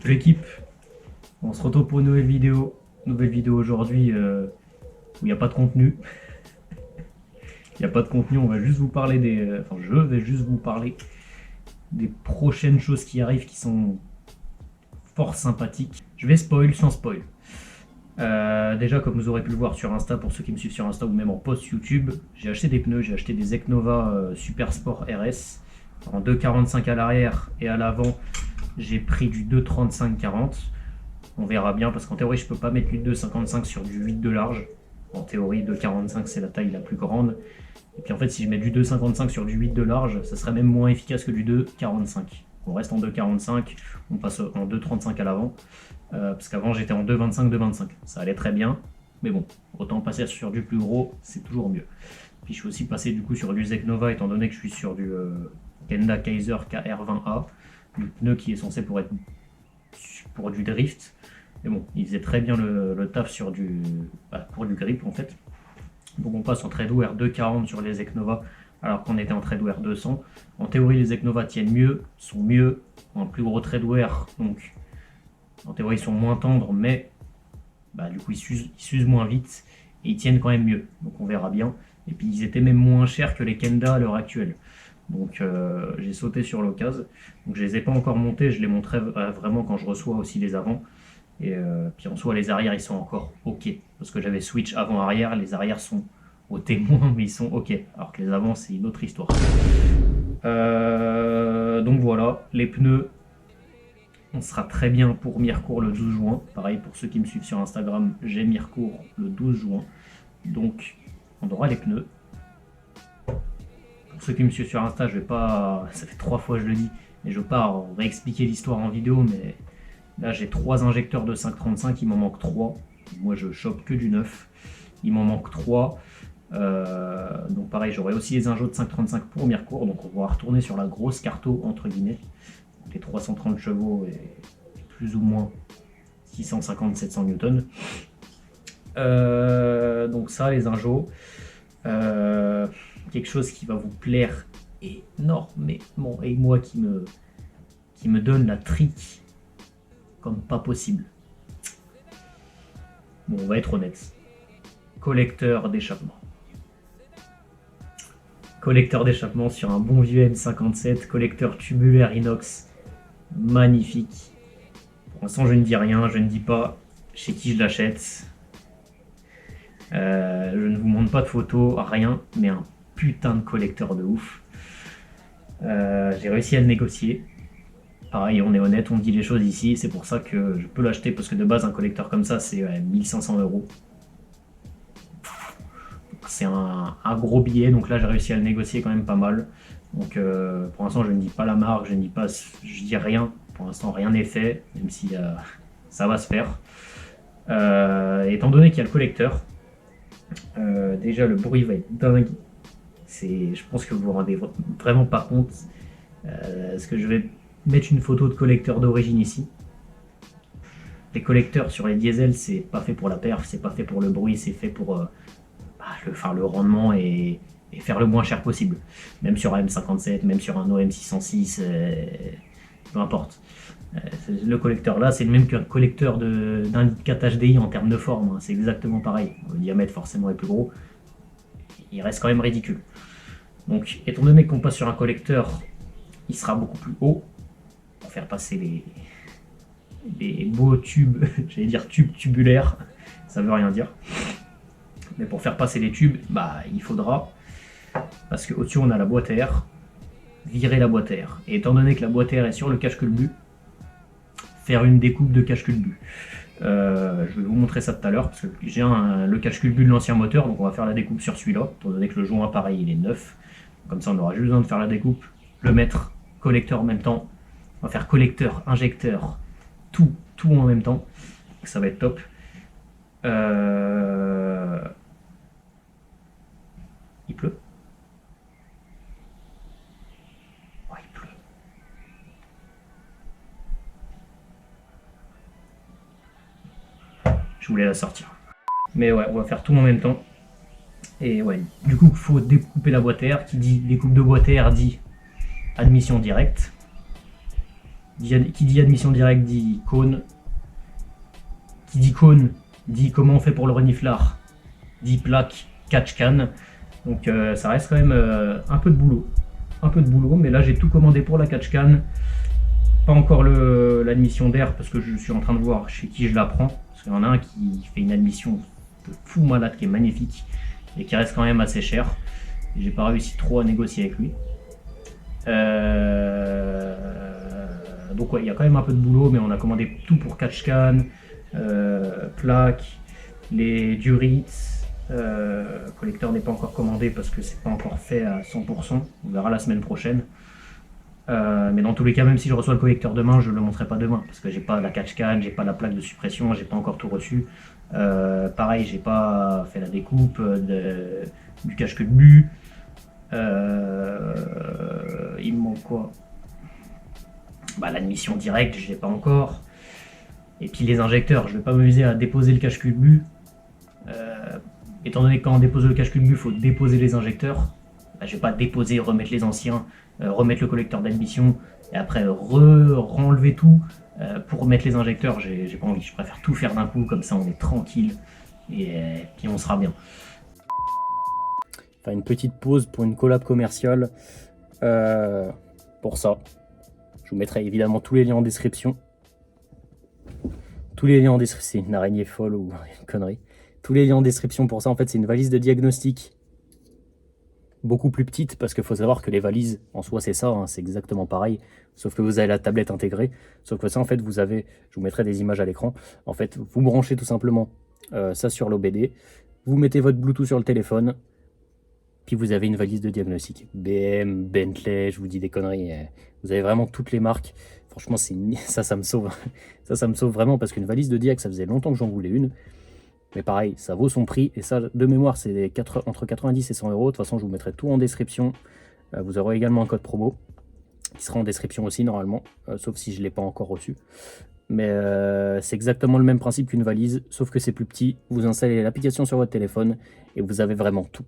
L'équipe, on se retrouve pour une nouvelle vidéo. Nouvelle vidéo aujourd'hui où il n'y a pas de contenu. Il n'y a pas de contenu, on va juste vous parler des. Enfin, je vais juste vous parler des prochaines choses qui arrivent qui sont fort sympathiques. Je vais spoil sans spoil. Déjà, comme vous aurez pu le voir sur Insta, pour ceux qui me suivent sur Insta ou même en post YouTube, j'ai acheté des pneus, j'ai acheté des Eknova Super Sport RS en 2,45 à l'arrière et à l'avant. J'ai pris du 2,35-40. On verra bien parce qu'en théorie, je peux pas mettre du 2,55 sur du 8 de large. En théorie, 2,45 c'est la taille la plus grande. Et puis en fait, si je mets du 2,55 sur du 8 de large, ça serait même moins efficace que du 2,45. On reste en 2,45, on passe en 2,35 à l'avant. Parce qu'avant, j'étais en 2,25, 2,25. Ça allait très bien, mais bon, autant passer sur du plus gros, c'est toujours mieux. Puis je suis aussi passé du coup sur du Eknova, étant donné que je suis sur du Kenda Kaiser KR20A, du pneu qui est censé pour du drift. Mais bon, il faisait très bien le taf sur pour du grip en fait. Donc on passe en Treadwear 240 sur les Eknova alors qu'on était en Treadwear 200. En théorie, les Eknova tiennent mieux, sont mieux, ont un plus gros Treadwear, donc en théorie ils sont moins tendres, mais du coup ils s'usent moins vite et ils tiennent quand même mieux. Donc on verra bien. Et puis ils étaient même moins chers que les Kenda à l'heure actuelle. Donc j'ai sauté sur l'occasion. Donc je les ai pas encore montés, je les montrerai vraiment quand je reçois aussi les avant. Et puis en soi les arrières ils sont encore ok. Parce que j'avais switch avant-arrière, les arrières sont au témoin mais ils sont ok. Alors que les avant c'est une autre histoire. Donc voilà, les pneus. On sera très bien pour Mirecourt le 12 juin. Pareil pour ceux qui me suivent sur Instagram, j'ai Mirecourt le 12 juin. Donc on aura les pneus. Pour ceux qui me suivent sur Insta, je vais pas. Ça fait 3 fois que je le dis, mais je vais pas réexpliquer l'histoire en vidéo, mais là j'ai 3 injecteurs de 535, il m'en manque 3. Moi je chope que du 9. Il m'en manque 3. Donc pareil, j'aurai aussi les injos de 535 pour Mirecourt, donc on va retourner sur la grosse carto entre guillemets. Les 330 chevaux et plus ou moins 650-700 newtons. Donc ça, les injos. Quelque chose qui va vous plaire énormément et moi qui me donne la trique comme pas possible. Bon, on va être honnête. Collecteur d'échappement. Collecteur d'échappement sur un bon vieux M57, collecteur tubulaire inox. Magnifique. Pour l'instant, je ne dis rien, je ne dis pas chez qui je l'achète. Je ne vous montre pas de photos, rien, mais un putain de collecteur de ouf. J'ai réussi à le négocier. Pareil, on est honnête, on dit les choses ici, c'est pour ça que je peux l'acheter, parce que de base, un collecteur comme ça, c'est 1500 €. C'est un gros billet, donc là, j'ai réussi à le négocier quand même pas mal. Donc pour l'instant, je ne dis pas la marque, je dis rien. Pour l'instant, rien n'est fait, même si ça va se faire. Étant donné qu'il y a le collecteur, déjà le bruit va être dingue. Je pense que vous vous rendez vraiment pas compte. Parce que je vais mettre une photo de collecteur d'origine ici. Les collecteurs sur les diesels, c'est pas fait pour la perf, c'est pas fait pour le bruit, c'est fait pour le rendement et faire le moins cher possible. Même sur un M57, même sur un OM606, peu importe. Le collecteur là, c'est le même qu'un collecteur d'un 4 HDI en termes de forme, hein. C'est exactement pareil. Le diamètre forcément est plus gros. Il reste quand même ridicule. Donc, étant donné qu'on passe sur un collecteur, il sera beaucoup plus haut pour faire passer les beaux tubes, j'allais dire tubes tubulaires, ça veut rien dire. Mais pour faire passer les tubes, il faudra, parce qu'au-dessus on a la boîte à air, virer la boîte à air. Et étant donné que la boîte à air est sur le cache-culbut, faire une découpe de cache-culbut. Je vais vous montrer ça tout à l'heure, parce que j'ai le cache-culbut de l'ancien moteur, donc on va faire la découpe sur celui-là, étant donné que le joint pareil il est neuf. Comme ça on aura juste besoin de faire la découpe, le mettre, collecteur en même temps. On va faire collecteur, injecteur, tout en même temps. Ça va être top. Il pleut. Oh, il pleut. Je voulais la sortir. Mais ouais, on va faire tout en même temps. Et ouais, du coup, il faut découper la boîte à air. Qui dit découpe de boîte à air dit admission directe. Qui dit admission directe dit cône. Qui dit cône dit comment on fait pour le reniflard, dit plaque, catch can. Donc ça reste quand même un peu de boulot. Mais là j'ai tout commandé pour la catch can. Pas encore l'admission d'air parce que je suis en train de voir chez qui je la prends. Parce qu'il y en a un qui fait une admission de fou malade qui est magnifique et qui reste quand même assez cher. J'ai pas réussi trop à négocier avec lui. Donc ouais, il y a quand même un peu de boulot, mais on a commandé tout pour catch can, plaque, les durites. Collecteur n'est pas encore commandé parce que c'est pas encore fait à 100%. On verra la semaine prochaine. Mais dans tous les cas, même si je reçois le collecteur demain, je ne le montrerai pas demain parce que j'ai pas la catch can, j'ai pas la plaque de suppression, j'ai pas encore tout reçu. Pareil, j'ai pas fait la découpe du cache-queue de but. Il me manque quoi? L'admission directe, je l'ai pas encore. Et puis les injecteurs, je vais pas m'amuser à déposer le cache-queue de but. Étant donné que quand on dépose le cache-queue de but, il faut déposer les injecteurs. Je vais pas déposer, remettre les anciens, remettre le collecteur d'admission et après renlever tout pour remettre les injecteurs. J'ai pas envie, je préfère tout faire d'un coup, comme ça on est tranquille et puis on sera bien. Enfin, une petite pause pour une collab commerciale. Pour ça, je vous mettrai évidemment tous les liens en description. Tous les liens en description, c'est une araignée folle ou une connerie. Tous les liens en description pour ça, en fait, c'est une valise de diagnostic. Beaucoup plus petite, parce qu'il faut savoir que les valises, en soi, c'est ça, hein, c'est exactement pareil. Sauf que vous avez la tablette intégrée. Sauf que ça, en fait, vous avez, je vous mettrai des images à l'écran. En fait, vous branchez tout simplement ça sur l'OBD. Vous mettez votre Bluetooth sur le téléphone. Puis vous avez une valise de diagnostic. BM, Bentley, je vous dis des conneries. Vous avez vraiment toutes les marques. Franchement, ça me sauve. ça me sauve vraiment parce qu'une valise de diag, ça faisait longtemps que j'en voulais une. Mais pareil, ça vaut son prix. Et ça, de mémoire, c'est entre 90 et 100 euros. De toute façon, je vous mettrai tout en description. Vous aurez également un code promo qui sera en description aussi, normalement. Sauf si je ne l'ai pas encore reçu. Mais c'est exactement le même principe qu'une valise, sauf que c'est plus petit. Vous installez l'application sur votre téléphone et vous avez vraiment tout.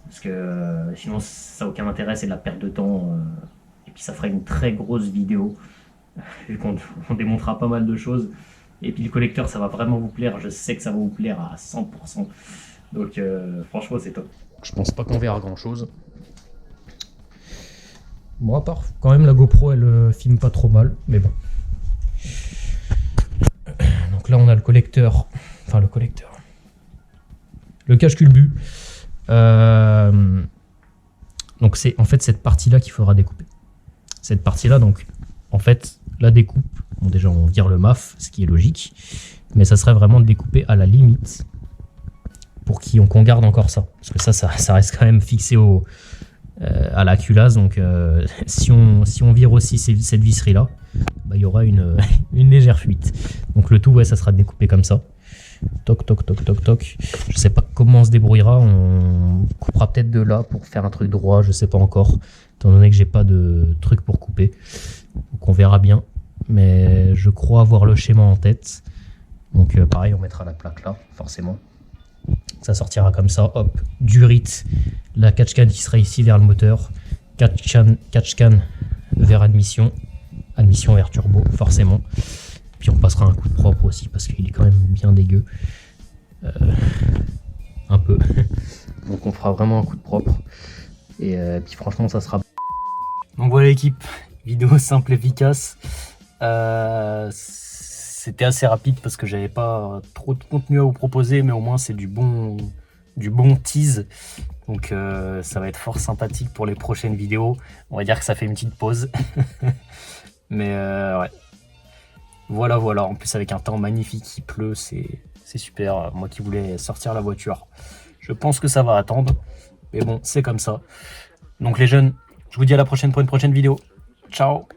Parce que sinon ça n'a aucun intérêt, c'est de la perte de temps. Et puis ça ferait une très grosse vidéo, vu qu'on démontrera pas mal de choses. Et puis le collecteur, ça va vraiment vous plaire, je sais que ça va vous plaire à 100%. Donc franchement c'est top. Je pense pas qu'on verra grand chose. Bon, à part quand même la GoPro, elle filme pas trop mal, mais bon. Donc là on a le collecteur, le cache-culbu. Donc c'est en fait cette partie là qu'il faudra découper. Cette partie là, donc en fait la découpe, bon déjà on vire le MAF, ce qui est logique, mais ça serait vraiment de découper à la limite pour qu'on garde encore ça, parce que ça reste quand même fixé à la culasse. Donc si on vire aussi cette visserie là, il y aura une légère fuite. Donc le tout, ouais, ça sera de découper comme ça. Toc toc toc toc toc. Je sais pas comment on se débrouillera. On coupera peut-être de là pour faire un truc droit. Je sais pas encore, étant donné que j'ai pas de truc pour couper. Donc on verra bien. Mais je crois avoir le schéma en tête. Donc pareil, on mettra la plaque là, forcément. Ça sortira comme ça. Hop, durite. La catch can qui sera ici vers le moteur. Catch can vers admission. admission air turbo, forcément. Puis on passera un coup de propre aussi, parce qu'il est quand même bien dégueu. Un peu. Donc on fera vraiment un coup de propre. Et puis franchement, ça sera... Donc voilà l'équipe, vidéo simple, efficace. C'était assez rapide parce que j'avais pas trop de contenu à vous proposer, mais au moins c'est du bon tease. Donc ça va être fort sympathique pour les prochaines vidéos. On va dire que ça fait une petite pause. Mais ouais. Voilà. En plus avec un temps magnifique, il pleut, c'est super. Moi qui voulais sortir la voiture, je pense que ça va attendre. Mais bon, c'est comme ça. Donc les jeunes, je vous dis à la prochaine pour une prochaine vidéo. Ciao!